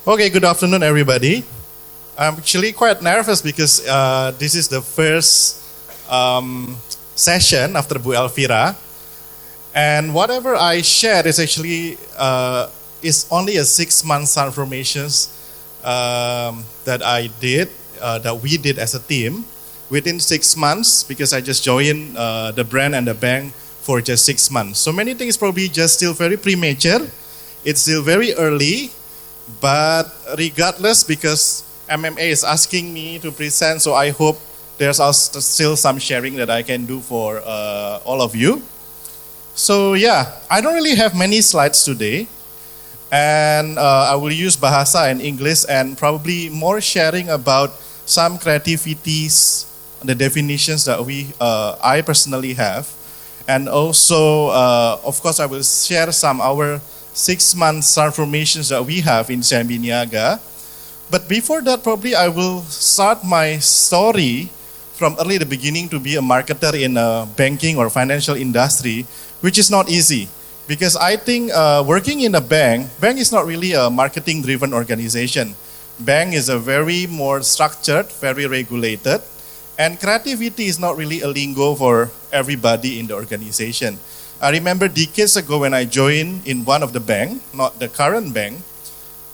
Okay, good afternoon, everybody. I'm actually quite nervous because this is the first session after Bu Elvira, and whatever I shared is actually is only a 6 month transformations that I did, that we did as a team within 6 months because I just joined the brand and the bank for just 6 months. So many things probably just still very premature. It's still very early. But regardless, because MMA is asking me to present, so I hope there's also still some sharing that I can do for all of you. So yeah, I don't really have many slides today. And I will use Bahasa and English and probably more sharing about some creativities, the definitions that I personally have. And also, of course, I will share some our 6 months transformations that we have in CIMB Niaga. But before that, probably I will start my story from early the beginning to be a marketer in a banking or financial industry, which is not easy. Because I think working in a bank is not really a marketing-driven organization. Bank is a very more structured, very regulated, and creativity is not really a lingo for everybody in the organization. I remember decades ago when I joined in one of the bank, not the current bank,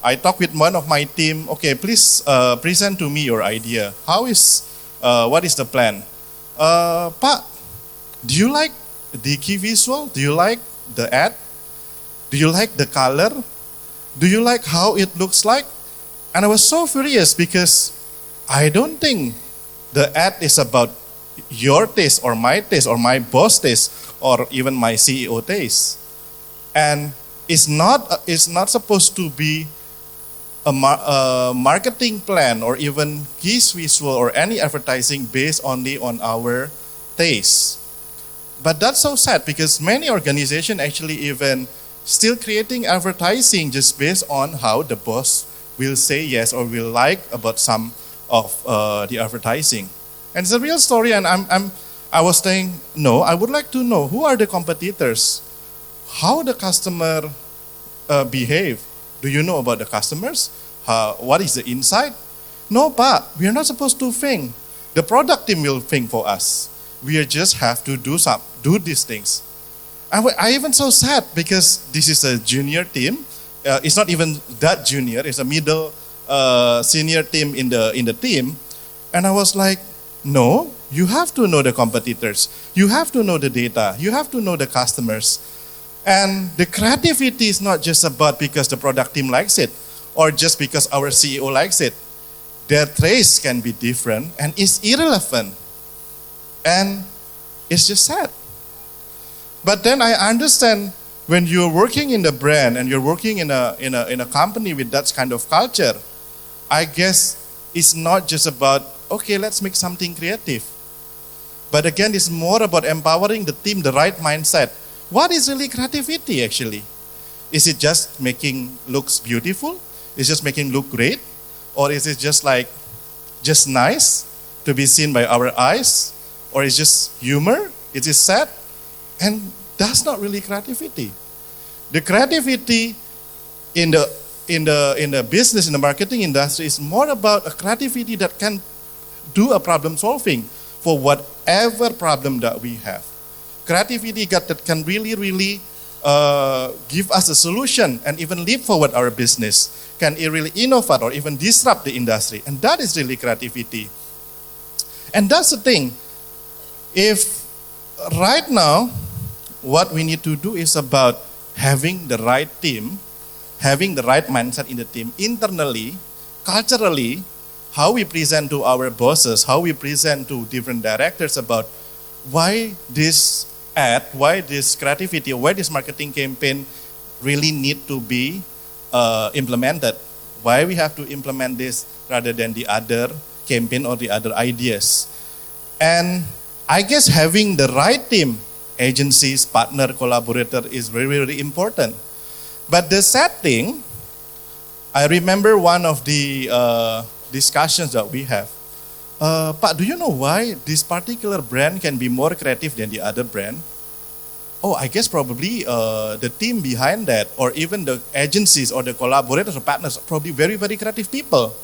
I talked with one of my team, okay, please present to me your idea. What is the plan? Pak, do you like the key visual? Do you like the ad? Do you like the color? Do you like how it looks like? And I was so furious because I don't think the ad is about your taste or my boss taste or even my CEO taste. And it's not supposed to be a marketing plan or even key visual or any advertising based only on our taste. But that's so sad because many organizations actually even still creating advertising just based on how the boss will say yes or will like about some of the advertising. And it's a real story, and I was saying, no, I would like to know who are the competitors, how the customer behave. Do you know about the customers? What is the insight? No, but we are not supposed to think. The product team will think for us. We just have to do these things. I even so sad because this is a junior team. It's not even that junior. It's a middle senior team in the team, and I was like, no, you have to know the competitors. You have to know the data. You have to know the customers. And the creativity is not just about because the product team likes it or just because our CEO likes it. Their taste can be different and it's irrelevant. And it's just sad. But then I understand when you're working in the brand and you're working in a company with that kind of culture, I guess it's not just about, okay, let's make something creative. But again, it's more about empowering the team, the right mindset. What is really creativity actually? Is it just making looks beautiful? Is it just making look great? Or is it just nice to be seen by our eyes? Or is it just humor? Is it sad? And that's not really creativity. The creativity in the business, in the marketing industry is more about a creativity that can do a problem solving for whatever problem that we have. Creativity that can really give us a solution and even leap forward our business, can really innovate or even disrupt the industry. And that is really creativity. And that's the thing. If right now, what we need to do is about having the right team, having the right mindset in the team internally, culturally, how we present to our bosses, how we present to different directors about why this ad, why this creativity, why this marketing campaign really need to be implemented. Why we have to implement this rather than the other campaign or the other ideas. And I guess having the right team, agencies, partner, collaborator is very important. But the sad thing, I remember one of the discussions that we have. Pak, do you know why this particular brand can be more creative than the other brand? oh, I guess probably the team behind that, or even the agencies or the collaborators or partners, are probably very, very creative people.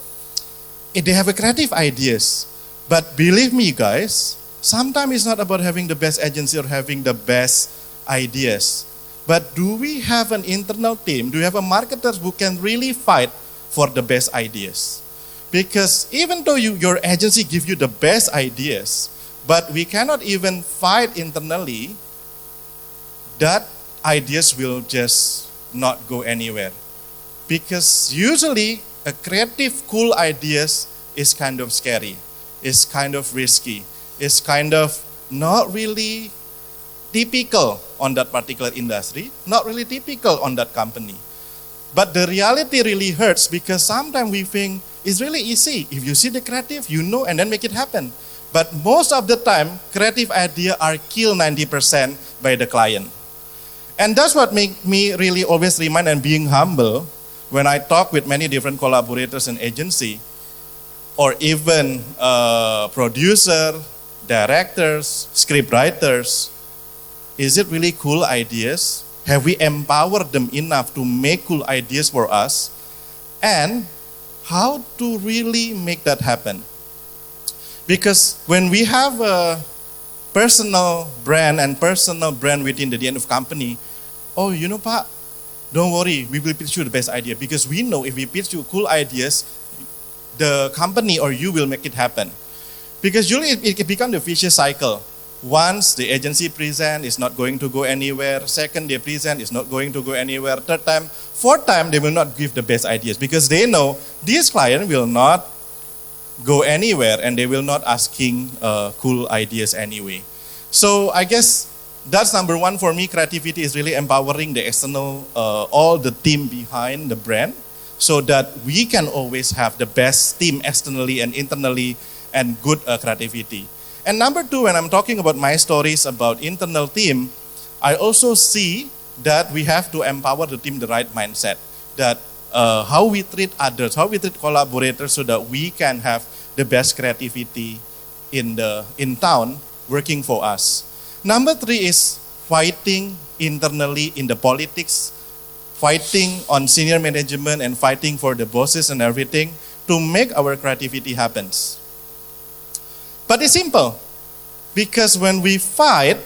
They have a creative ideas. But believe me, guys, sometimes it's not about having the best agency or having the best ideas. But do we have an internal team? Do we have a marketers who can really fight for the best ideas? Because even though your agency gives you the best ideas, but we cannot even fight internally, that ideas will just not go anywhere. Because usually a creative, cool ideas is kind of scary, is kind of risky, is kind of not really typical on that particular industry, not really typical on that company. But the reality really hurts because sometimes we think it's really easy. If you see the creative, you know, and then make it happen. But most of the time, creative ideas are killed 90% by the client. And that's what makes me really always remind and being humble when I talk with many different collaborators and agency, or even producer, directors, script writers. Is it really cool ideas? Have we empowered them enough to make cool ideas for us? And how to really make that happen? Because when we have a personal brand within the end of company, oh, you know, Pak, don't worry, we will pitch you the best idea. Because we know if we pitch you cool ideas, the company or you will make it happen. Because usually it becomes a vicious cycle. Once the agency present, it's not going to go anywhere. Second, they present, it's not going to go anywhere. Third time, fourth time, they will not give the best ideas because they know this client will not go anywhere and they will not asking cool ideas anyway. So I guess that's number one for me. Creativity is really empowering the external, all the team behind the brand, so that we can always have the best team externally and internally and good creativity. And number two, when I'm talking about my stories about internal team, I also see that we have to empower the team the right mindset. That how we treat others, how we treat collaborators, so that we can have the best creativity in town working for us. Number three is fighting internally in the politics, fighting on senior management and fighting for the bosses and everything to make our creativity happens. But it's simple, because when we fight,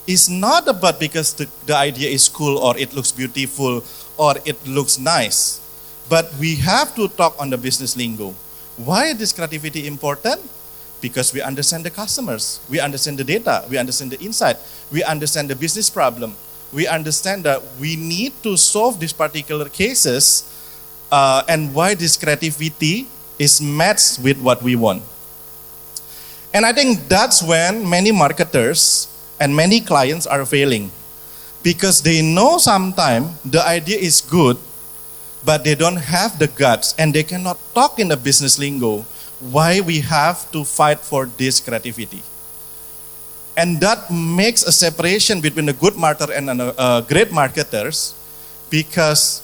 it's not about because the idea is cool or it looks beautiful or it looks nice, but we have to talk on the business lingo. Why is this creativity important? Because we understand the customers, we understand the data, we understand the insight, we understand the business problem. We understand that we need to solve these particular cases and why this creativity is matched with what we want. And I think that's when many marketers and many clients are failing, because they know sometimes the idea is good, but they don't have the guts and they cannot talk in the business lingo why we have to fight for this creativity. And that makes a separation between a good marketer and a great marketers, because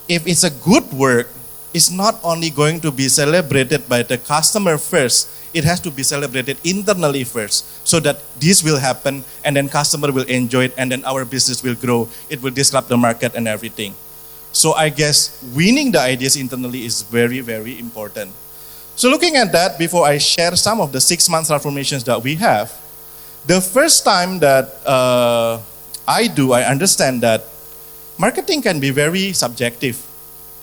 if it's a good work, it's not only going to be celebrated by the customer first, it has to be celebrated internally first, so that this will happen and then customer will enjoy it and then our business will grow, it will disrupt the market and everything. So I guess winning the ideas internally is very, very important. So looking at that, before I share some of the 6 months transformations that we have, the first time that I understand that marketing can be very subjective.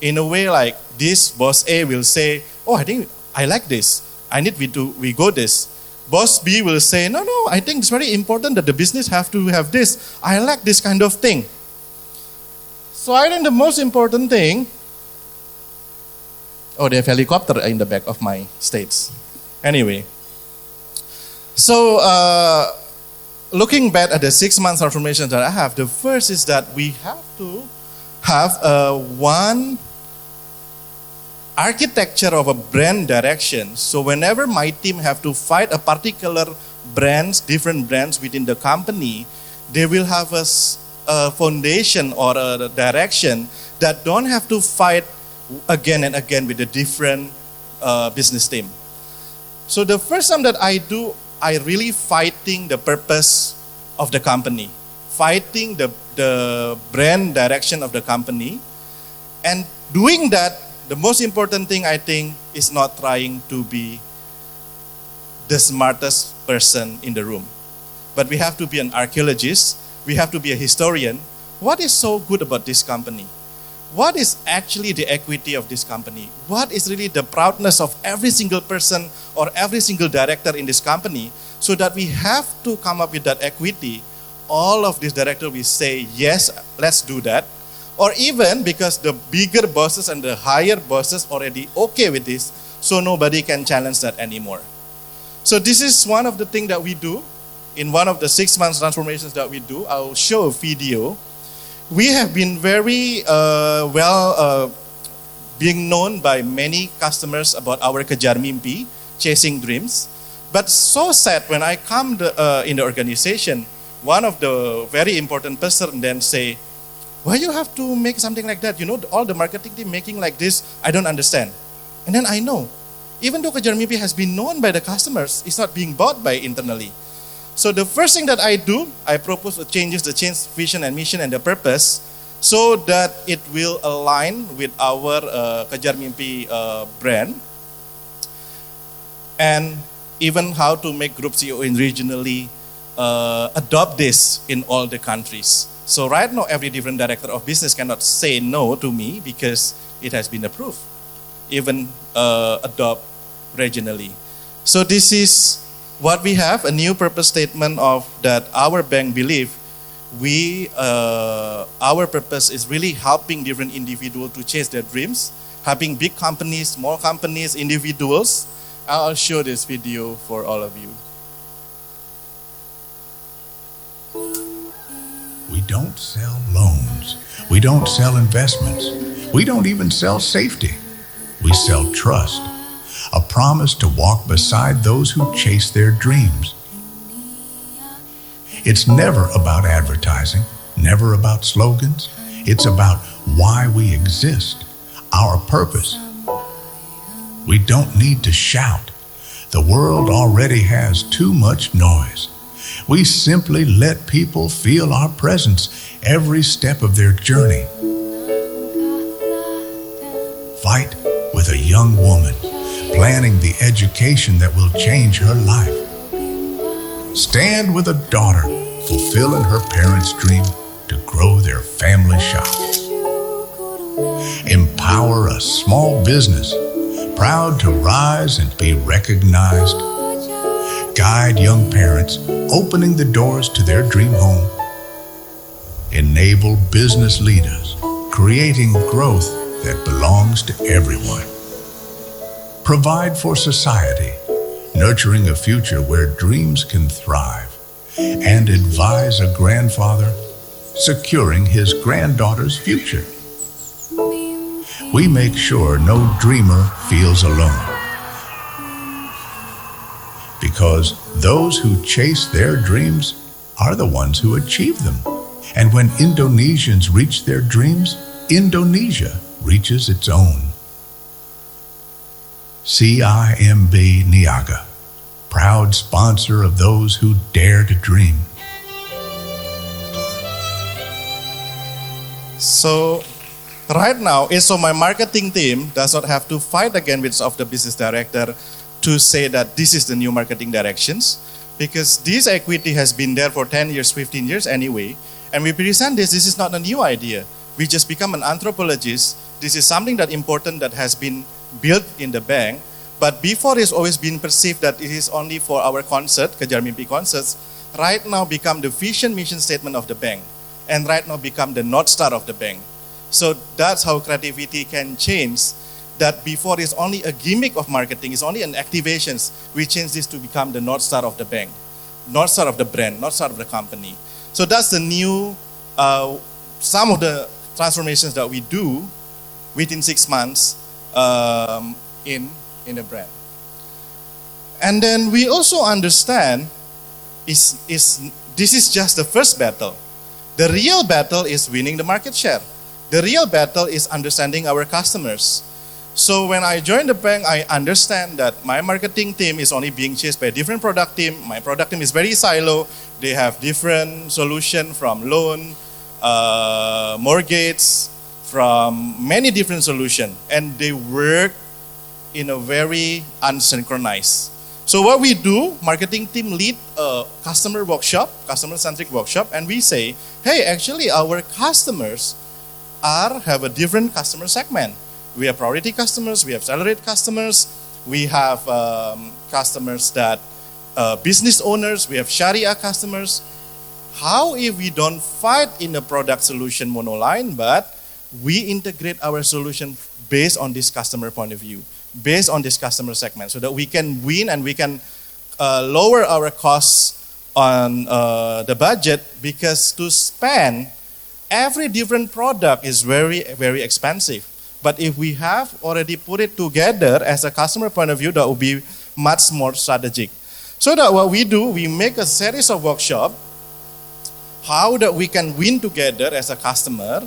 In a way, like this boss A will say, oh, I think I like this. I need we go this. Boss B will say, no, I think it's very important that the business have to have this. I like this kind of thing. So I think the most important thing, oh, they have helicopter in the back of my states. Anyway, so looking back at the 6 months transformation that I have, the first is that we have to have one architecture of a brand direction. So whenever my team have to fight a particular brands, different brands within the company, they will have a foundation or a direction that don't have to fight again and again with a different business team. So the first time that I really fighting the purpose of the company, fighting the brand direction of the company. And doing that, the most important thing I think is not trying to be the smartest person in the room. But we have to be an archaeologist, we have to be a historian. What is so good about this company? What is actually the equity of this company? What is really the proudness of every single person or every single director in this company? So that we have to come up with that equity. All of these directors will say, yes, let's do that. Or even because the bigger bosses and the higher bosses already okay with this, so nobody can challenge that anymore. So this is one of the things that we do. In one of the 6 months transformations that we do, I'll show a video. We have been very being known by many customers about our Kejar Mimpi, chasing dreams. But so sad when I come in the organization, one of the very important person then say, why you have to make something like that? You know, all the marketing team making like this, I don't understand. And then I know, even though Kejar Mimpi has been known by the customers, it's not being bought by internally. So the first thing that I do, I propose to change vision and mission and the purpose so that it will align with our Kejar Mimpi brand. And even how to make Group CEO in regionally adopt this in all the countries. So right now, every different director of business cannot say no to me because it has been approved, even adopt regionally. So this is what we have, a new purpose statement of that our bank believe our purpose is really helping different individuals to chase their dreams, helping big companies, small companies, individuals. I'll show this video for all of you. We don't sell loans. We don't sell investments. We don't even sell safety. We sell trust, a promise to walk beside those who chase their dreams. It's never about advertising, never about slogans. It's about why we exist, our purpose. We don't need to shout. The world already has too much noise. We simply let people feel our presence every step of their journey. Fight with a young woman, planning the education that will change her life. Stand with a daughter, fulfilling her parents' dream to grow their family shop. Empower a small business, proud to rise and be recognized. Guide young parents, opening the doors to their dream home. Enable business leaders, creating growth that belongs to everyone. Provide for society, nurturing a future where dreams can thrive. And advise a grandfather, securing his granddaughter's future. We make sure no dreamer feels alone. Because those who chase their dreams are the ones who achieve them. And when Indonesians reach their dreams, Indonesia reaches its own. CIMB Niaga, proud sponsor of those who dare to dream. So right now, so my marketing team does not have to fight again with of the business director to say that this is the new marketing directions, because this equity has been there for 10 years, 15 years anyway, and we present this is not a new idea. We just become an anthropologist. This is something that important that has been built in the bank, but before it's always been perceived that it is only for our concert, Kejar Mimpi concerts, right now become the vision mission statement of the bank, and right now become the North Star of the bank. So that's how creativity can change. That before is only a gimmick of marketing, it's only an activations. We change this to become the North Star of the bank, North Star of the brand, North Star of the company. So that's the new, some of the transformations that we do within 6 months in a brand. And then we also understand this is just the first battle. The real battle is winning the market share. The real battle is understanding our customers. So when I joined the bank, I understand that my marketing team is only being chased by a different product team. My product team is very silo. They have different solution from loan, mortgage, from many different solutions. And they work in a very unsynchronized. So what we do, marketing team lead a customer workshop, customer-centric workshop, and we say, hey, actually our customers have a different customer segment. We have priority customers, we have salaried customers, we have customers that business owners, we have Sharia customers. How if we don't fight in a product solution monoline, but we integrate our solution based on this customer point of view, based on this customer segment, so that we can win and we can lower our costs on the budget, because to spend every different product is very, very expensive. But if we have already put it together as a customer point of view, that will be much more strategic. So that what we do, we make a series of workshops, how that we can win together as a customer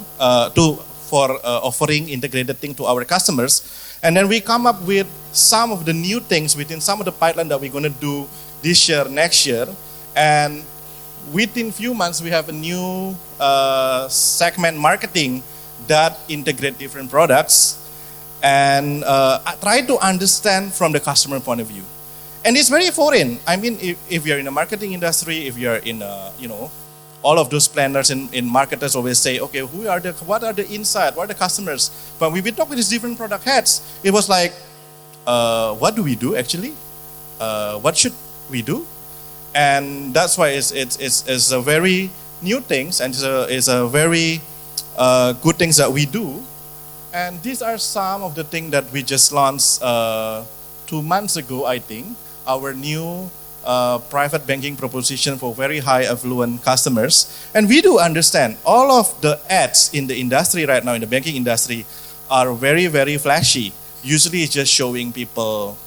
for offering integrated thing to our customers. And then we come up with some of the new things within some of the pipeline that we're going to do this year, next year. And within few months, we have a new segment marketing that integrate different products and try to understand from the customer point of view. And it's very foreign. I mean, if you're in the marketing industry, if you're in, all of those planners in marketers always say, okay, what are the insight, what are the customers? But when we talk with these different product heads, it was like, what do we do actually? What should we do? And that's why it's a very new things, and it's a very good things that we do. And these are some of the things that we just launched 2 months ago, I think. Our new private banking proposition for very high affluent customers. And we do understand all of the ads in the industry right now, in the banking industry, are very, very flashy. Usually it's just showing people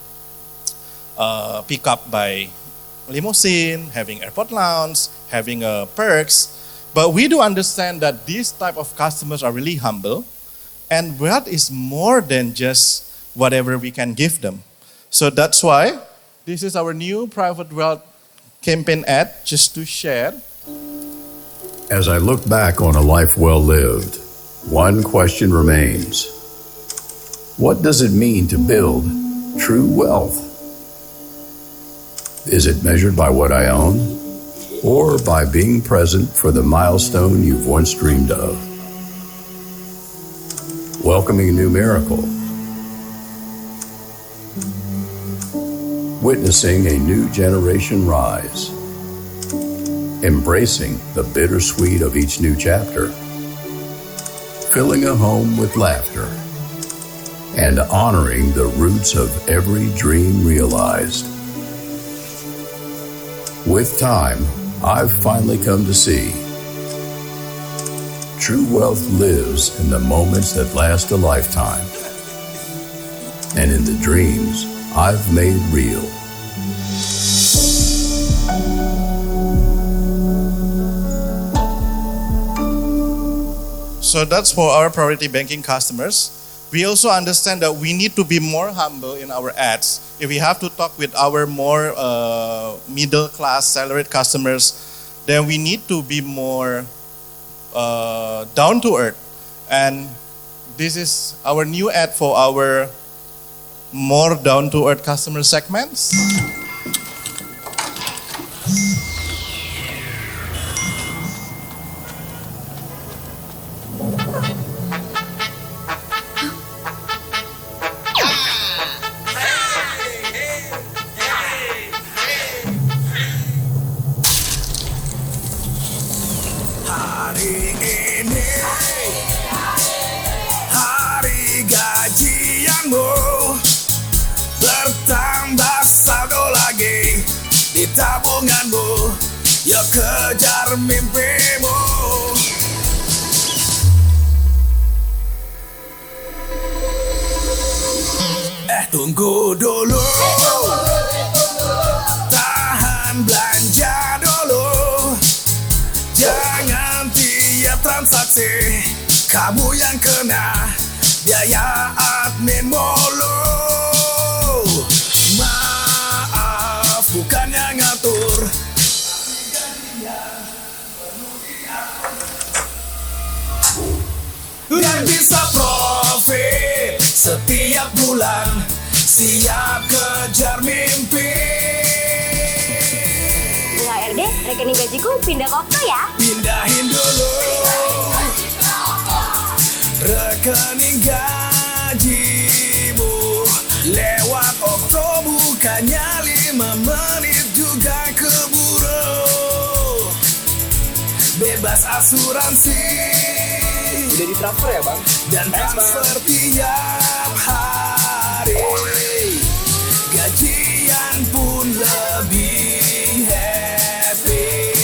pick up by limousine, having airport lounge, having perks. But we do understand that these type of customers are really humble, and wealth is more than just whatever we can give them. So that's why this is our new private wealth campaign ad, just to share. As I look back on a life well lived, one question remains. What does it mean to build true wealth? Is it measured by what I own, or by being present for the milestone you've once dreamed of? Welcoming a new miracle. Witnessing a new generation rise. Embracing the bittersweet of each new chapter. Filling a home with laughter. And honoring the roots of every dream realized. With time, I've finally come to see true wealth lives in the moments that last a lifetime, and in the dreams I've made real. So that's for our priority banking customers. We also understand that we need to be more humble in our ads. If we have to talk with our more middle class salaried customers, then we need to be more down to earth. And this is our new ad for our more down to earth customer segments. Hari gajianmu bertambah saldo lagi di tabunganmu, yuk kejar mimpimu. Tunggu dulu, tahan belanja dulu, jangan tiap transaksi kamu yang kena biaya admin mulu. Maaf, bukannya ngatur. Yang bisa profit setiap bulan, siap kejar mimpi. Nggak RD, rekening gajiku pindah ke Okto ya. Pindahin dulu rekening gajimu lewat Okto, bukannya 5 menit juga keburu. Bebas asuransi, udah ditransfer ya bang? dan transfer tiap hari. Gajian pun lebih happy.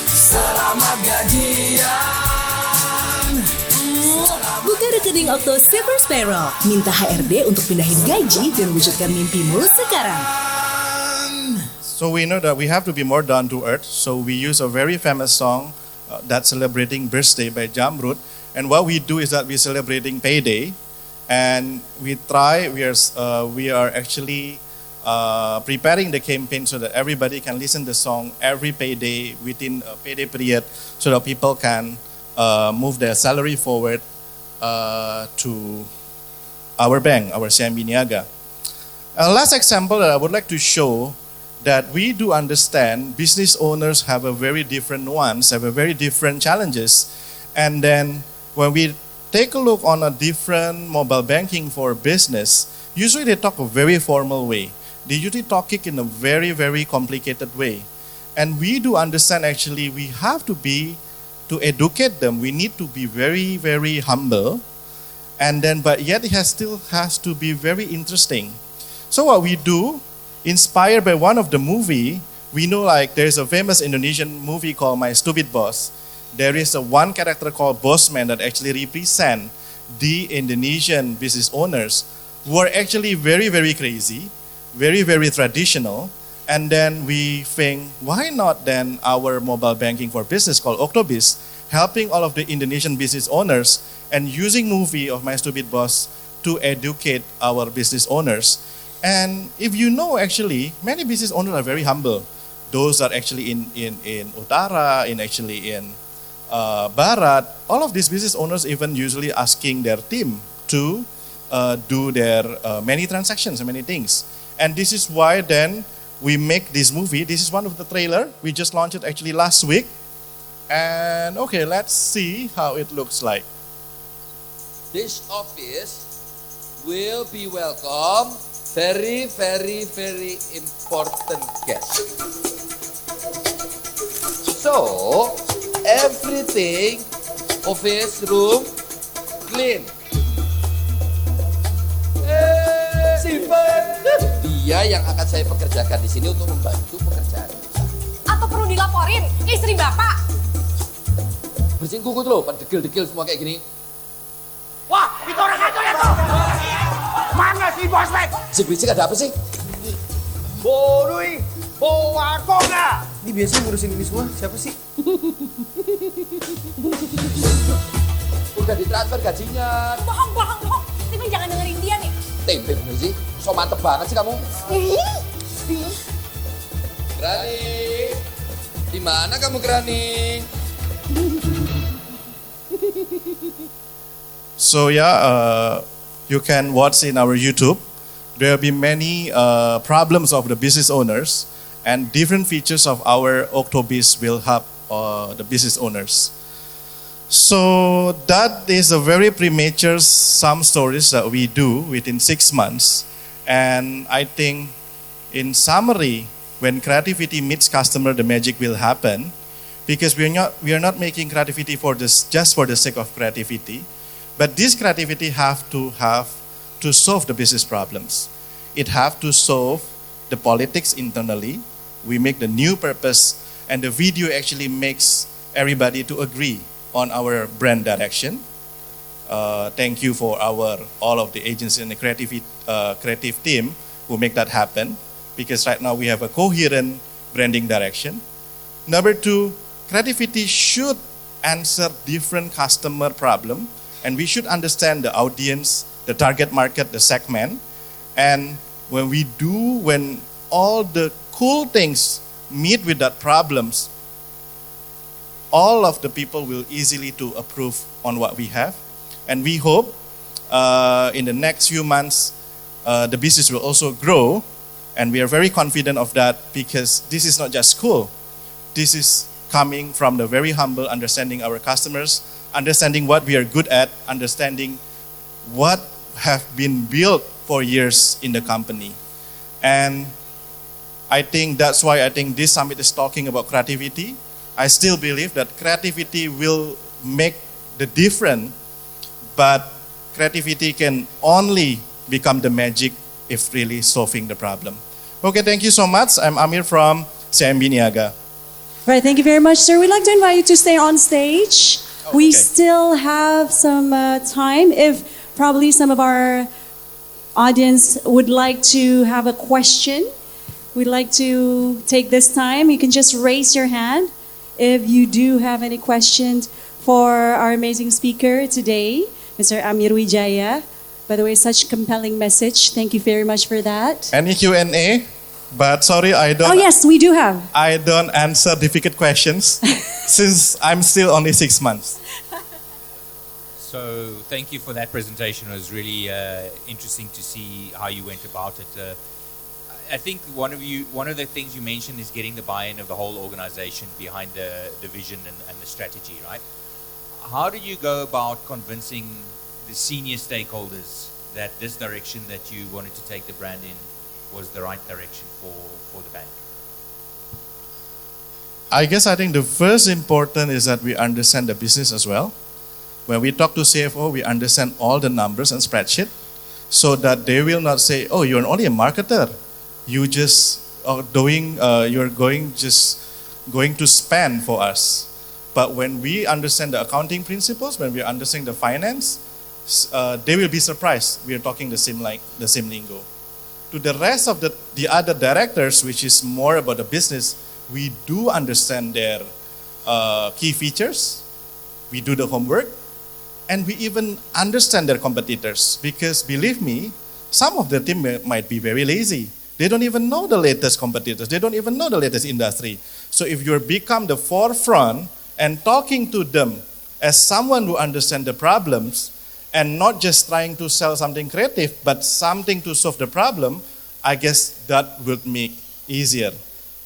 Selamat gajian. Buka rekening Okto Savers Payroll. Minta HRD untuk pindahin gaji dan wujudkan mimpimu sekarang. So we know that we have to be more down to earth. So we use a very famous song that's celebrating birthday by Jamrut. And what we do is that we're celebrating payday, and we are actually preparing the campaign so that everybody can listen to the song every payday within a payday period, so that people can move their salary forward to our bank, our CIMB Niaga. Last example that I would like to show, that we do understand business owners have a very different nuance, have a very different challenges. And then when we take a look on a different mobile banking for business, usually they talk a very formal way. They usually talk it in a very, very complicated way. And we do understand actually we have to educate them, we need to be very, very humble. And then, but yet it still has to be very interesting. So what we do, inspired by one of the movie, we know like there's a famous Indonesian movie called My Stupid Boss. There is a one character called Bossman that actually represent the Indonesian business owners who are actually very, very crazy, very, very traditional. And then we think, why not then our mobile banking for business called Octobis, helping all of the Indonesian business owners and using movie of My Stupid Boss to educate our business owners. And if you know, actually, many business owners are very humble. Those are actually in Utara, in Barat. All of these business owners even usually asking their team to do their many transactions and many things. And this is why then we make this movie. This is one of the trailer. We just launched it actually last week. And okay, let's see how it looks like. This office will be welcome very, very, very important guest. So, everything, office, room, clean. Simpan. Dia yang akan saya pekerjakan di sini untuk membantu pekerjaan. Atau perlu dilaporin istri bapak? Bersihin kuku tuh loh, pada degil-degil semua kayak gini. Wah, itu orang satu ya tuh. Mana si bos Mek? Si berisik ada apa sih? Borui, bawa konga. Ini biasanya ngurusin ini semua siapa sih? Udah ditransfer gajinya. Bohong. Tapi jangan dengerin dia nih. Tempe bener sih, so mantep banget sih kamu. Grani, di mana kamu Grani? So yeah, you can watch in our YouTube. There will be many problems of the business owners, and different features of our Octobis will help the business owners. So that is a very premature some stories that we do within 6 months. And I think in summary, when creativity meets customer, the magic will happen, because we are not making creativity for this just for the sake of creativity, but this creativity have to solve the business problems. It have to solve the politics internally. We make the new purpose, and the video actually makes everybody to agree on our brand direction. Thank you for all of the agencies and the creative team who make that happen, because right now we have a coherent branding direction. Number 2, creativity should answer different customer problem And we should understand the audience, the target market, the segment. And when all the cool things meet with that problems, all of the people will easily to approve on what we have. And we hope in the next few months, the business will also grow. And we are very confident of that because this is not just cool. This is coming from the very humble understanding our customers, understanding what we are good at, understanding what have been built for years in the company. And I think that's why I think this summit is talking about creativity. I still believe that creativity will make the difference, but creativity can only become the magic if really solving the problem. Okay, thank you so much. I'm Amir from CIMB Niaga. Right, thank you very much, sir. We'd like to invite you to stay on stage. We still have some time. If probably some of our audience would like to have a question, we'd like to take this time. You can just raise your hand if you do have any questions for our amazing speaker today, Mr. Amir Wijaya. By the way, such compelling message. Thank you very much for that. Any Q&A? But sorry, I don't. Oh yes, we do have. I don't answer difficult questions since I'm still only 6 months. So thank you for that presentation. It was really interesting to see how you went about it. I think one of the things you mentioned is getting the buy-in of the whole organization behind the vision and the strategy, right? How do you go about convincing the senior stakeholders that this direction that you wanted to take the brand in was the right direction for the bank? I think the first important is that we understand the business as well. When we talk to CFO, we understand all the numbers and spreadsheet so that they will not say, oh, you're only a marketer. You just are you're going to spend for us. But when we understand the accounting principles, when we understand the finance, they will be surprised. We are talking the same lingo. To the rest of the other directors, which is more about the business, we do understand their key features. We do the homework. And we even understand their competitors. Because believe me, some of the team might be very lazy. They don't even know the latest competitors. They don't even know the latest industry. So if you become the forefront and talking to them as someone who understands the problems, and not just trying to sell something creative, but something to solve the problem, I guess that would make easier.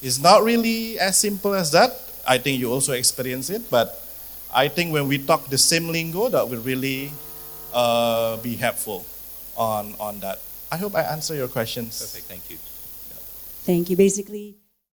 It's not really as simple as that. I think you also experience it, but I think when we talk the same lingo, that will really be helpful on that. I hope I answer your questions. Perfect, thank you. Thank you. Basically,